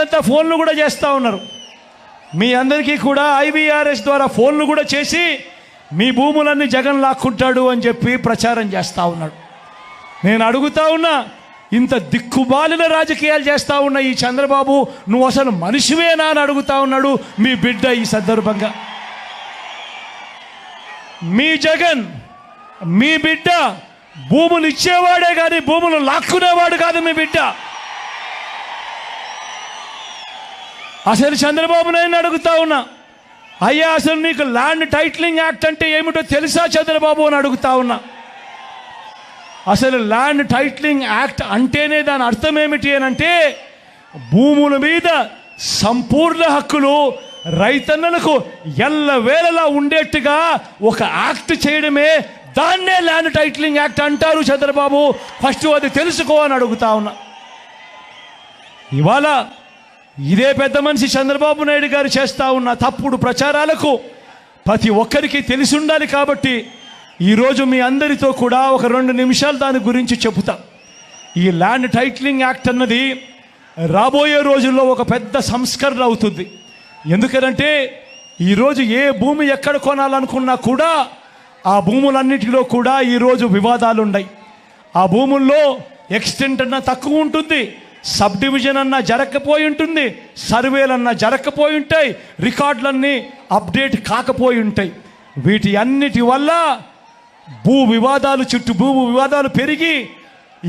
మీకంతా ఫోన్లు కూడా చేస్తూ ఉన్నారు. మీ అందరికీ కూడా IVRS ద్వారా ఫోన్లు కూడా చేసి మీ భూములన్నీ జగన్ లాక్కుంటాడు అని చెప్పి ప్రచారం చేస్తూ ఉన్నాడు. నేను అడుగుతా ఉన్నా, ఇంత దిక్కుబాలిన రాజకీయాలు చేస్తూ ఉన్న ఈ చంద్రబాబు, నువ్వు అసలు మనిషివేనా అని అడుగుతా ఉన్నాడు మీ బిడ్డ. ఈ సందర్భంగా మీ జగన్, మీ బిడ్డ భూములు ఇచ్చేవాడే కానీ భూములు లాక్కునేవాడు కాదు మీ బిడ్డ. అసలు చంద్రబాబు నాయుడు అడుగుతా ఉన్నా, అయ్యా అసలు నీకు ల్యాండ్ టైటిలింగ్ యాక్ట్ అంటే ఏమిటో తెలుసా చంద్రబాబు అని అడుగుతా ఉన్నా. అసలు ల్యాండ్ టైటిలింగ్ యాక్ట్ అంటేనే దాని అర్థం ఏమిటి అని అంటే, భూముల మీద సంపూర్ణ హక్కులు రైతన్నలకు ఎల్లవేళలా ఉండేట్టుగా ఒక యాక్ట్ చేయడమే, దాన్నే ల్యాండ్ టైటిలింగ్ యాక్ట్ అంటారు చంద్రబాబు. ఫస్ట్ అది తెలుసుకో అని అడుగుతా ఉన్నా. ఇవాళ ఇదే పెద్ద మనిషి చంద్రబాబు నాయుడు గారు చేస్తూ ఉన్న తప్పుడు ప్రచారాలకు ప్రతి ఒక్కరికి తెలిసి ఉండాలి. కాబట్టి ఈరోజు మీ అందరితో కూడా ఒక 2 నిమిషాలు దాని గురించి చెబుతా. ఈ ల్యాండ్ టైటిలింగ్ యాక్ట్ అన్నది రాబోయే రోజుల్లో ఒక పెద్ద సంస్కరణ అవుతుంది. ఎందుకంటే ఈరోజు ఏ భూమి ఎక్కడ కొనాలనుకున్నా కూడా ఆ భూములన్నిటిలో కూడా ఈరోజు వివాదాలు ఉన్నాయి. ఆ భూముల్లో ఎక్స్టెంట్ అన్నా తక్కువ ఉంటుంది, సబ్ డివిజన్ అన్నా జరగకపోయి ఉంటుంది, సర్వేలన్నా జరగకపోయి ఉంటాయి, రికార్డులన్నీ అప్డేట్ కాకపోయి ఉంటాయి. వీటి అన్నిటి వల్ల భూ వివాదాలు పెరిగి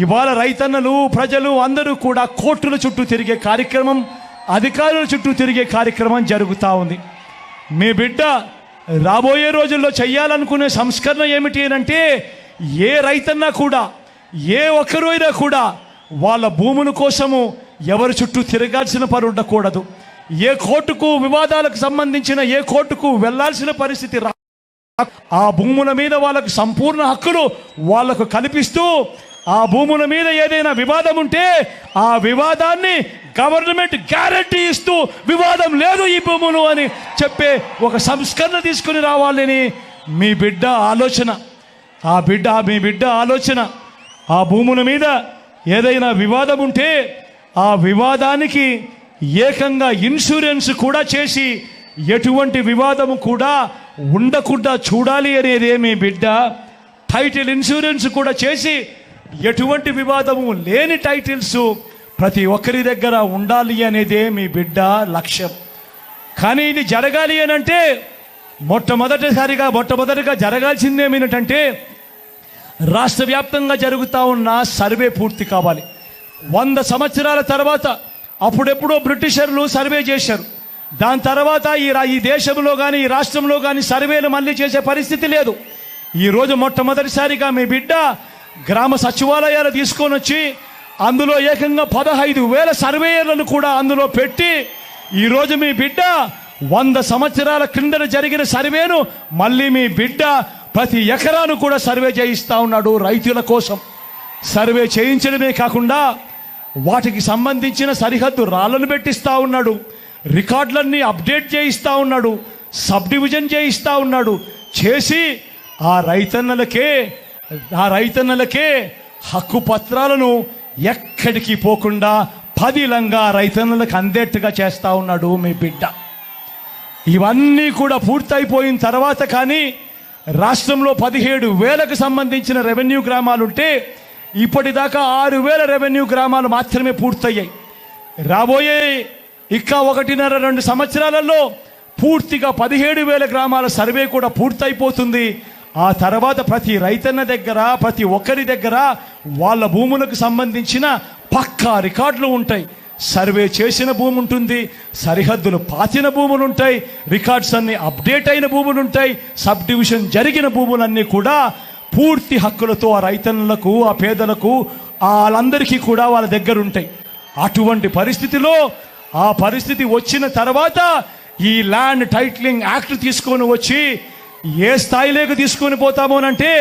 ఇవాళ రైతన్నలు, ప్రజలు అందరూ కూడా కోర్టుల చుట్టూ తిరిగే కార్యక్రమం, అధికారుల చుట్టూ తిరిగే కార్యక్రమం జరుగుతూ ఉంది. మీ బిడ్డ రాబోయే రోజుల్లో చేయాలనుకునే సంస్కరణ ఏమిటి అంటే, ఏ రైతన్నా కూడా, ఏ ఒక్కరైనా కూడా వాళ్ళ భూముల కోసము ఎవరి చుట్టూ తిరగాల్సిన పని ఉండకూడదు. ఏ కోర్టుకు వివాదాలకు సంబంధించిన ఏ కోర్టుకు వెళ్లాల్సిన పరిస్థితి ఆ భూముల మీద వాళ్ళకు సంపూర్ణ హక్కులు వాళ్లకు కల్పిస్తూ, ఆ భూముల మీద ఏదైనా వివాదం ఉంటే ఆ వివాదాన్ని గవర్నమెంట్ గ్యారంటీ ఇస్తూ, వివాదం లేదు ఈ భూములు అని చెప్పే ఒక సంస్కరణ తీసుకుని రావాలని మీ బిడ్డ ఆలోచన. మీ బిడ్డ ఆలోచన ఆ భూముల మీద ఏదైనా వివాదం ఉంటే ఆ వివాదానికి ఏకంగా ఇన్సూరెన్స్ కూడా చేసి ఎటువంటి వివాదము కూడా ఉండకుండా చూడాలి అనేదే మీ బిడ్డ. టైటిల్ ఇన్సూరెన్స్ కూడా చేసి ఎటువంటి వివాదము లేని టైటిల్స్ ప్రతి ఒక్కరి దగ్గర ఉండాలి అనేదే మీ బిడ్డ లక్ష్యం. కానీ ఇది జరగాలి అని అంటే మొట్టమొదటిగా జరగాల్సిందేమిటంటే, రాష్ట్ర వ్యాప్తంగా జరుగుతూ ఉన్న సర్వే పూర్తి కావాలి. 100 సంవత్సరాల తర్వాత అప్పుడెప్పుడో బ్రిటిషర్లు సర్వే చేశారు. దాని తర్వాత ఈ దేశంలో కానీ ఈ రాష్ట్రంలో కానీ సర్వేలు మళ్ళీ చేసే పరిస్థితి లేదు. ఈరోజు మొట్టమొదటిసారిగా మీ బిడ్డ గ్రామ సచివాలయాలు తీసుకొని వచ్చి అందులో ఏకంగా 15,000 సర్వేయర్లను కూడా అందులో పెట్టి, ఈరోజు మీ బిడ్డ 100 సంవత్సరాల క్రిందట జరిగిన సర్వేను మళ్ళీ మీ బిడ్డ ప్రతి ఎకరాను కూడా సర్వే చేయిస్తూ ఉన్నాడు. రైతుల కోసం సర్వే చేయించడమే కాకుండా వాటికి సంబంధించిన సరిహద్దు రాళ్లను పెట్టిస్తూ ఉన్నాడు, రికార్డులన్నీ అప్డేట్ చేయిస్తూ ఉన్నాడు, సబ్ డివిజన్ చేయిస్తూ ఉన్నాడు. చేసి ఆ రైతన్నలకే హక్కు పత్రాలను ఎక్కడికి పోకుండా పదిలంగా రైతన్నలకు అందేట్టుగా చేస్తూ ఉన్నాడు మీ బిడ్డ. ఇవన్నీ కూడా పూర్తయిపోయిన తర్వాత కానీ రాష్ట్రంలో 17,000కు సంబంధించిన రెవెన్యూ గ్రామాలుంటే ఇప్పటిదాకా 6,000 రెవెన్యూ గ్రామాలు మాత్రమే పూర్తయ్యాయి. రాబోయే 1.5-2 సంవత్సరాలలో పూర్తిగా 17,000 గ్రామాల సర్వే కూడా పూర్తయిపోతుంది. ఆ తర్వాత ప్రతి రైతన్న దగ్గర, ప్రతి ఒక్కరి దగ్గర వాళ్ళ భూములకు సంబంధించిన పక్కా రికార్డులు ఉంటాయి. సర్వే చేసిన భూమి ఉంటుంది, సరిహద్దులు పాతిన భూములు ఉంటాయి, రికార్డ్స్ అన్ని అప్డేట్ అయిన భూములు ఉంటాయి, సబ్ డివిజన్ జరిగిన భూములన్నీ కూడా పూర్తి హక్కులతో ఆ రైతన్నులకు, ఆ పేదలకు, వాళ్ళందరికీ కూడా వాళ్ళ దగ్గర ఉంటాయి. అటువంటి పరిస్థితిలో ఆ పరిస్థితి వచ్చిన తర్వాత ఈ ల్యాండ్ టైటిలింగ్ యాక్ట్ తీసుకొని వచ్చి ఏ స్థాయిలోకి తీసుకొని పోతామోనంటే,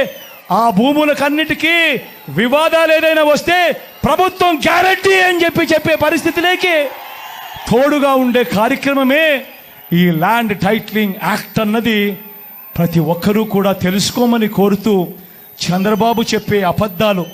ఆ భూములకన్నిటికీ వివాదాలు ఏదైనా వస్తే ప్రభుత్వం గ్యారంటీ అని చెప్పే పరిస్థితిలోకి తోడుగా ఉండే కార్యక్రమమే ఈ ల్యాండ్ టైటిలింగ్ యాక్ట్ అన్నది ప్రతి ఒక్కరూ కూడా తెలుసుకోమని కోరుతూ, చంద్రబాబు చెప్పే అబద్ధాలు